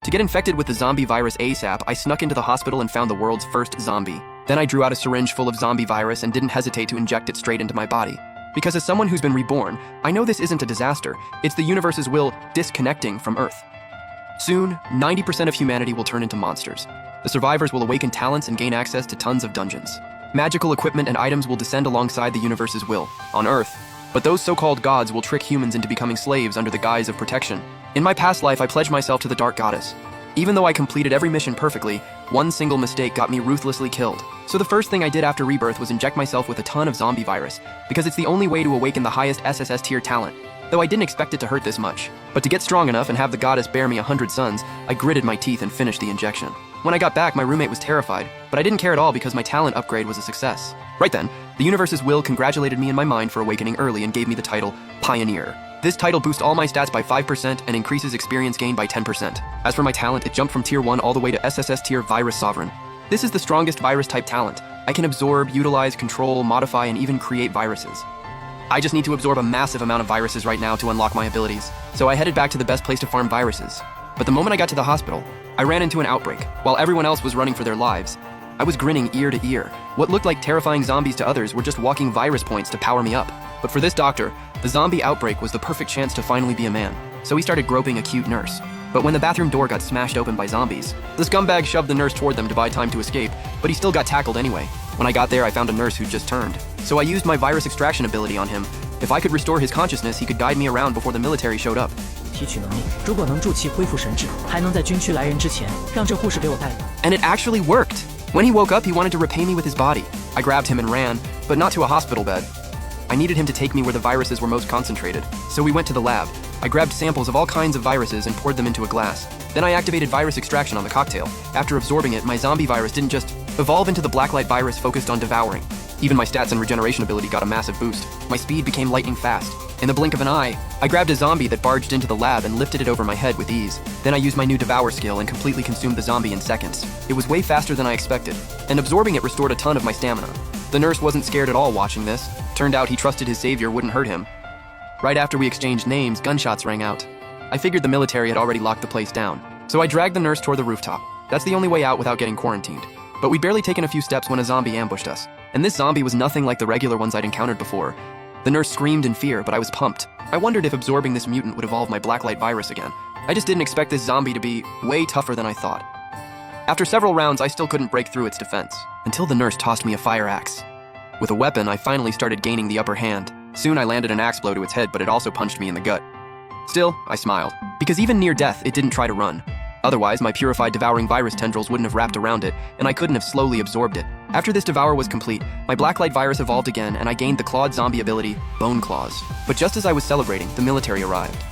To get infected with the zombie virus ASAP, I snuck into the hospital and found the world's first zombie. Then I drew out a syringe full of zombie virus and didn't hesitate to inject it straight into my body. Because as someone who's been reborn, I know this isn't a disaster. It's the universe's will disconnecting from Earth. Soon, 90% of humanity will turn into monsters. The survivors will awaken talents and gain access to tons of dungeons. Magical equipment and items will descend alongside the universe's will, on Earth. But those so-called gods will trick humans into becoming slaves under the guise of protection. In my past life, I pledged myself to the Dark Goddess. Even though I completed every mission perfectly, one single mistake got me ruthlessly killed. So the first thing I did after rebirth was inject myself with a ton of zombie virus, because it's the only way to awaken the highest SSS tier talent. Though I didn't expect it to hurt this much. But to get strong enough and have the goddess bear me 100 sons, I gritted my teeth and finished the injection. When I got back, my roommate was terrified, but I didn't care at all because my talent upgrade was a success. Right then, the universe's will congratulated me in my mind for awakening early and gave me the title Pioneer. This title boosts all my stats by 5% and increases experience gain by 10%. As for my talent, it jumped from tier 1 all the way to SSS tier Virus Sovereign. This is the strongest virus type talent. I can absorb, utilize, control, modify, and even create viruses. I just need to absorb a massive amount of viruses right now to unlock my abilities, so I headed back to the best place to farm viruses. But the moment I got to the hospital, I ran into an outbreak. While everyone else was running for their lives, I was grinning ear to ear. What looked like terrifying zombies to others were just walking virus points to power me up. But for this doctor, the zombie outbreak was the perfect chance to finally be a man. So he started groping a cute nurse. But when the bathroom door got smashed open by zombies, the scumbag shoved the nurse toward them to buy time to escape, but he still got tackled anyway. When I got there, I found a nurse who'd just turned. So I used my virus extraction ability on him. If I could restore his consciousness, he could guide me around before the military showed up. 提取能力，如果能助其恢复神智，还能在军区来人之前让这护士给我带路。 And it actually worked. When he woke up, he wanted to repay me with his body. I grabbed him and ran, but not to a hospital bed. I needed him to take me where the viruses were most concentrated. So we went to the lab. I grabbed samples of all kinds of viruses and poured them into a glass. Then I activated virus extraction on the cocktail. After absorbing it, my zombie virus didn't just evolve into the blacklight virus focused on devouring. Even my stats and regeneration ability got a massive boost. My speed became lightning fast. In the blink of an eye, I grabbed a zombie that barged into the lab and lifted it over my head with ease. Then I used my new Devour skill and completely consumed the zombie in seconds. It was way faster than I expected, and absorbing it restored a ton of my stamina. The nurse wasn't scared at all watching this. Turned out he trusted his savior wouldn't hurt him. Right after we exchanged names, gunshots rang out. I figured the military had already locked the place down, so I dragged the nurse toward the rooftop. That's the only way out without getting quarantined. But we'd barely taken a few steps when a zombie ambushed us. And this zombie was nothing like the regular ones I'd encountered before. The nurse screamed in fear, but I was pumped. I wondered if absorbing this mutant would evolve my blacklight virus again. I just didn't expect this zombie to be way tougher than I thought. After several rounds, I still couldn't break through its defense, until the nurse tossed me a fire axe. With a weapon, I finally started gaining the upper hand. Soon I landed an axe blow to its head, but it also punched me in the gut. Still, I smiled, because even near death, it didn't try to run. Otherwise, my purified devouring virus tendrils wouldn't have wrapped around it, and I couldn't have slowly absorbed it. After this devour was complete, my blacklight virus evolved again, and I gained the clawed zombie ability, Bone Claws. But just as I was celebrating, the military arrived.